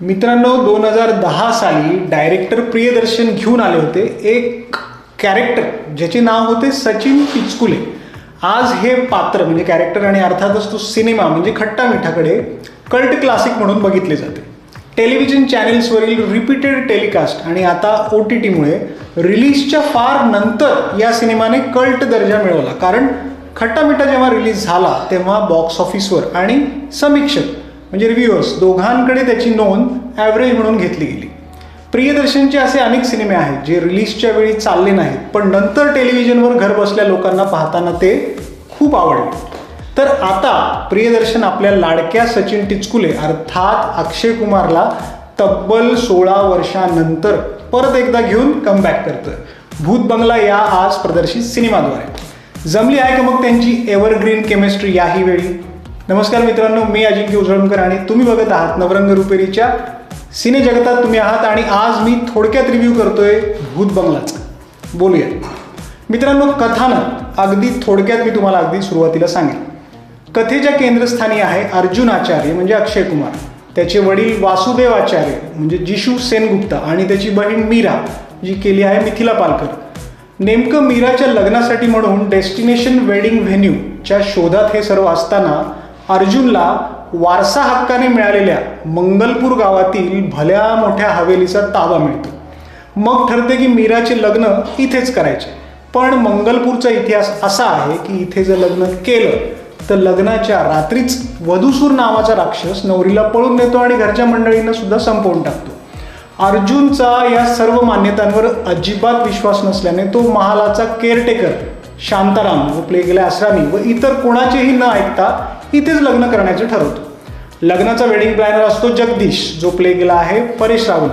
मित्रांनो, 2010 साली डायरेक्टर प्रियदर्शन घेऊन आले होते एक कॅरेक्टर ज्याचे नाव होते सचिन पिचकुले. आज हे पात्र म्हणजे कॅरेक्टर आणि अर्थातच तो सिनेमा म्हणजे खट्टा मिठाकडे कल्ट क्लासिक म्हणून बघितले जाते. टेलिव्हिजन चॅनेल्सवरील रिपीटेड टेलिकास्ट आणि आता OTTमुळे रिलीजच्या फार नंतर या सिनेमाने कल्ट दर्जा मिळवला. कारण खट्टा मिठा जेव्हा रिलीज झाला तेव्हा बॉक्स ऑफिसवर आणि समीक्षक म्हणजे रिव्ह्युअर्स दोघांकडे त्याची नोंद ॲव्हरेज म्हणून घेतली गेली. प्रियदर्शनचे असे अनेक सिनेमे आहेत जे रिलीजच्या वेळी चालले नाहीत, पण नंतर टेलिव्हिजनवर घर बसल्या लोकांना पाहताना ते खूप आवडले. तर आता प्रियदर्शन आपल्या लाडक्या सचिन टिचकुले अर्थात अक्षय कुमारला तब्बल 16 वर्षांनंतर परत एकदा घेऊन कमबॅक करतोय. भूत बंगला या आज प्रदर्शित सिनेमाद्वारे जमली आहे का मग त्यांची एव्हरग्रीन केमिस्ट्री याही वेळी? नमस्कार मित्रांनो, मी अजिंक्य उजळणकर आणि तुम्ही बघत आहात नवरंग रुपेरीच्या सिने जगतात तुम्ही आहात. आणि आज मी थोडक्यात रिव्ह्यू करतोय भूत बंगलाचा. बोलूया मित्रांनो. कथानक अगदी थोडक्यात मी तुम्हाला अगदी सुरुवातीला सांगेन. कथेच्या केंद्रस्थानी आहे अर्जुन आचार्य म्हणजे अक्षय कुमार, त्याचे वडील वासुदेव आचार्य म्हणजे जिशू सेनगुप्ता आणि त्याची बहीण मीरा जी केली आहे मिथिला पालकर. नेमकं मीराच्या लग्नासाठी म्हणून डेस्टिनेशन वेडिंग व्हेन्यूच्या शोधात हे सर्व असताना अर्जुनला वारसा हक्काने मिळालेल्या मंगलपूर गावातील भल्या मोठ्या हवेलीचा ताबा मिळतो. मग ठरते की मीराचे लग्न इथेच करायचे. पण मंगलपूरचा इतिहास असा आहे की इथे जर लग्न केलं तर लग्नाच्या रात्रीच वधूसूर नावाचा राक्षस नवरीला पळून नेतो आणि घरच्या मंडळींना सुद्धा संपवून टाकतो. अर्जुनचा या सर्व मान्यतांवर अजिबात विश्वास नसल्याने तो महालाचा केअरटेकर शांताराम व प्ले गेला असरानी व इतर कोणाचेही न ऐकता इथेच लग्न करण्याचे ठरवतो. लग्नाचा वेडिंग प्लॅनर असतो जगदीश जो प्ले गेला आहे परेश रावल.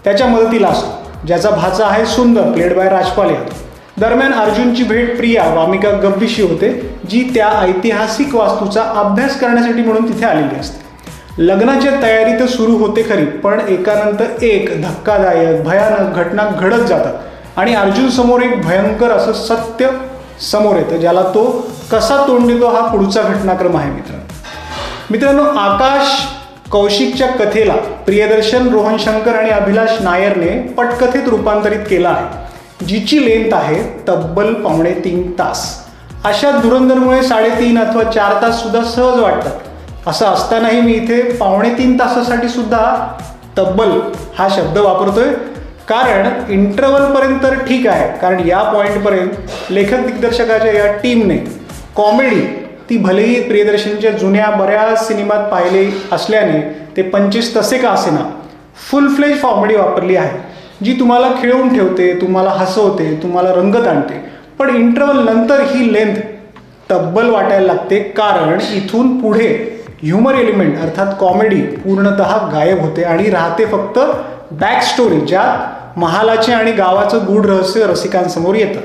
त्याच्या मदतीला असतो ज्याचा भाचा आहे सुंदर प्लेड बाय राजपाल यादव. दरम्यान अर्जुनची भेट प्रिया वामिका गब्बीशी होते जी त्या ऐतिहासिक वास्तूचा अभ्यास करण्यासाठी म्हणून तिथे आलेली असते. लग्नाच्या तयारी तर सुरू होते खरी, पण एकानंतर एक धक्कादायक भयानक घटना घडत जातात आणि अर्जुन समोर एक भयंकर असं सत्य समोर येतं ज्याला तो कसा तोंड देतो हा पुढचा घटनाक्रम आहे. मित्रांनो, आकाश कौशिकच्या कथेला प्रियदर्शन, रोहन शंकर आणि अभिलाष नायरने पटकथेत रूपांतरित केला आहे जिची लेंथ आहे तब्बल 2.5 तास. अशा धुरंधरमुळे 3.5 अथवा 4 तास सुद्धा सहज वाटतात. असं असतानाही मी इथे 2.5 तासासाठी सुद्धा तब्बल हा शब्द वापरतोय. कारण इंटरव्हलपर्यंत तर ठीक आहे, कारण या पॉईंटपर्यंत लेखक दिग्दर्शकाच्या या टीमने कॉमेडी ती भलेही प्रियदर्शनच्या जुन्या बऱ्याच सिनेमात पाहिले असल्याने ते 25 तसे का असेना फुल फ्लेज कॉमेडी वापरली आहे जी तुम्हाला खिळवून ठेवते, तुम्हाला हसवते, तुम्हाला रंगत आणते. पण इंटरव्हल नंतर ही लेंथ तब्बल वाटायला लागते कारण इथून पुढे ह्युमर एलिमेंट अर्थात कॉमेडी पूर्णतः गायब होते आणि राहते फक्त बॅक स्टोरी ज्यात महालाचे आणि गावाचं गूढ रहस्य रसिकांसमोर येतं.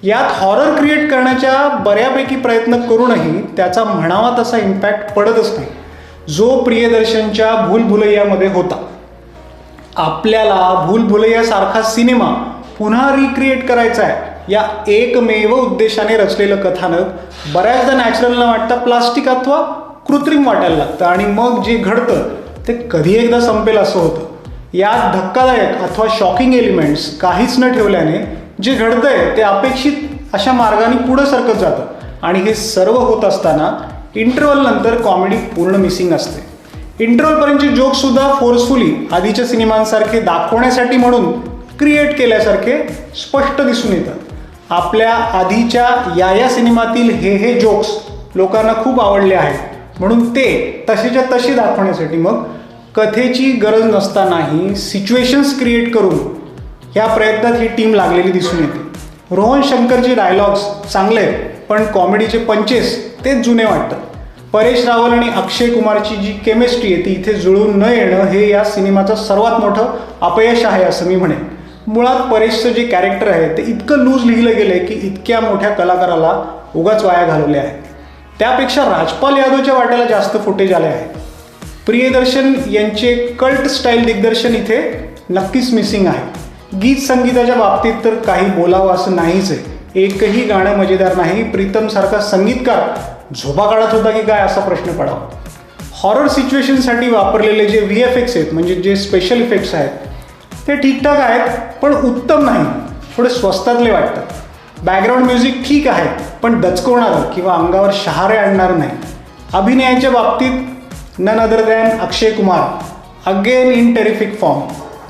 यात हॉरर क्रिएट करण्याच्या बऱ्यापैकी प्रयत्न करूनही त्याचा म्हणावा तसा इम्पॅक्ट पडतच नाही जो प्रियदर्शनच्या भूलभुलैयामध्ये होता. आपल्याला भूलभुलैयासारखा सिनेमा पुन्हा रिक्रिएट करायचा आहे या एकमेव उद्देशाने रचलेलं कथानक बऱ्याचदा नॅचरल न वाटता प्लास्टिक अथवा कृत्रिम वाटायला लागतं आणि मग जे घडतं ते कधी एकदा संपेल असं होतं. यात धक्कादायक अथवा शॉकिंग एलिमेंट्स काहीच न ठेवल्याने जे घडतंय ते अपेक्षित अशा मार्गाने पुढं सरकत जातं आणि हे सर्व होत असताना इंटरव्हल नंतर कॉमेडी पूर्ण मिसिंग असते. इंटरव्हलपर्यंतचे जोक्ससुद्धा फोर्सफुली आधीच्या सिनेमांसारखे दाखवण्यासाठी म्हणून क्रिएट केल्यासारखे स्पष्ट दिसून येतात. आपल्या आधीच्या या सिनेमातील हे जोक्स लोकांना खूप आवडले आहेत म्हणून ते तसेच्या तसे दाखवण्यासाठी मग कथेची गरज नसतानाही सिच्युएशन्स क्रिएट करून ह्या प्रयत्नात ही टीम लागलेली दिसून येते. रोहन शंकरचे डायलॉग्स चांगले आहेत पण कॉमेडीचे पंचेस तेच जुने वाटतात. परेश रावल आणि अक्षय कुमारची जी केमिस्ट्री आहे ती इथे जुळून न येणं हे या सिनेमाचं सर्वात मोठं अपयश आहे असं मी म्हणेन. मुळात परेशचं जे कॅरेक्टर आहे ते इतकं लूज लिहिलं गेलं आहे की इतक्या मोठ्या कलाकाराला उगाच वाया घालवले आहे. त्यापेक्षा राजपाल यादवच्या वाट्याला जास्त फुटेज आले आहे. प्रियदर्शन यांचे कल्ट स्टाईल दिग्दर्शन इथे नक्कीच मिसिंग आहे. गीत संगीताच्या बाबतीत तर काही बोलावं असं नाहीच आहे. एकही गाणं मजेदार नाही. प्रीतम सारखा संगीतकार झोपा काढत होता की काय असा प्रश्न पडावा. हॉरर सिच्युएशनसाठी वापरलेले जे VFX आहेत म्हणजे जे स्पेशल इफेक्ट्स आहेत ते ठीकठाक आहेत पण उत्तम नाही, थोडे स्वस्तातले वाटतात. बॅकग्राऊंड म्युझिक ठीक आहे पण दचकवणारं किंवा अंगावर शहारे आणणार नाही. अभिनयाच्या बाबतीत none other than Akshay Kumar again in terrific form.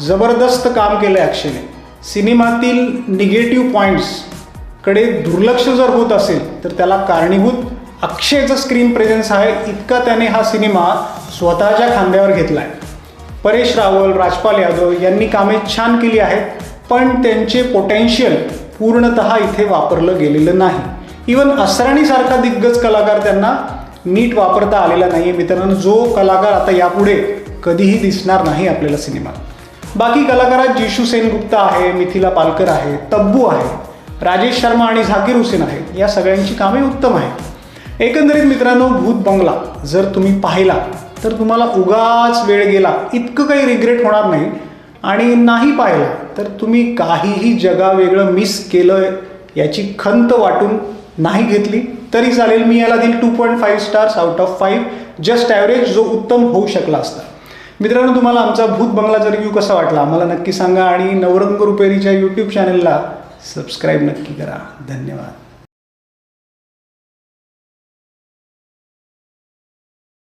जबरदस्त काम केलं आहे अक्षयने. सिनेमातील निगेटिव्ह पॉईंट्सकडे दुर्लक्ष जर होत असेल तर त्याला कारणीभूत अक्षयचं स्क्रीन प्रेझेन्स आहे. इतका त्याने हा सिनेमा स्वतःच्या खांद्यावर घेतला आहे. परेश रावल, राजपाल यादव यांनी कामे छान केली आहेत पण त्यांचे पोटेन्शियल पूर्णतः इथे वापरलं गेलेलं नाही. इवन असराणीसारखा दिग्गज कलाकार त्यांना नीट वापरता आलेला नाही आहे. मित्रांनो, जो कलाकार आता यापुढे कधीही दिसणार नाही आपल्याला सिनेमात. बाकी कलाकारात जिशू सेनगुप्ता आहे, मिथिला पालकर आहे, तब्बू आहे, राजेश शर्मा आणि झाकीर हुसेन आहेत. या सगळ्यांची कामे उत्तम आहेत. एकंदरीत मित्रांनो, भूत बंगला जर तुम्ही पाहिला तर तुम्हाला उगाच वेळ गेला इतकं काही रिग्रेट होणार नाही. आणि नाही पाहिला तर तुम्ही काहीही जगावेगळं मिस केलं याची खंत वाटून नाही घेतली तरी चालेल. मी याला देईल 2.5 stars out of 5. Just average, जो उत्तम होऊ शकला असता. मित्रांनो, तुम्हाला आमचा भूत बंगलाचा रिव्ह्यू कसा वाटला आम्हाला नक्की सांगा आणि नवरंग रुपेरीच्या यूट्यूब चॅनलला सबस्क्राईब नक्की करा. धन्यवाद.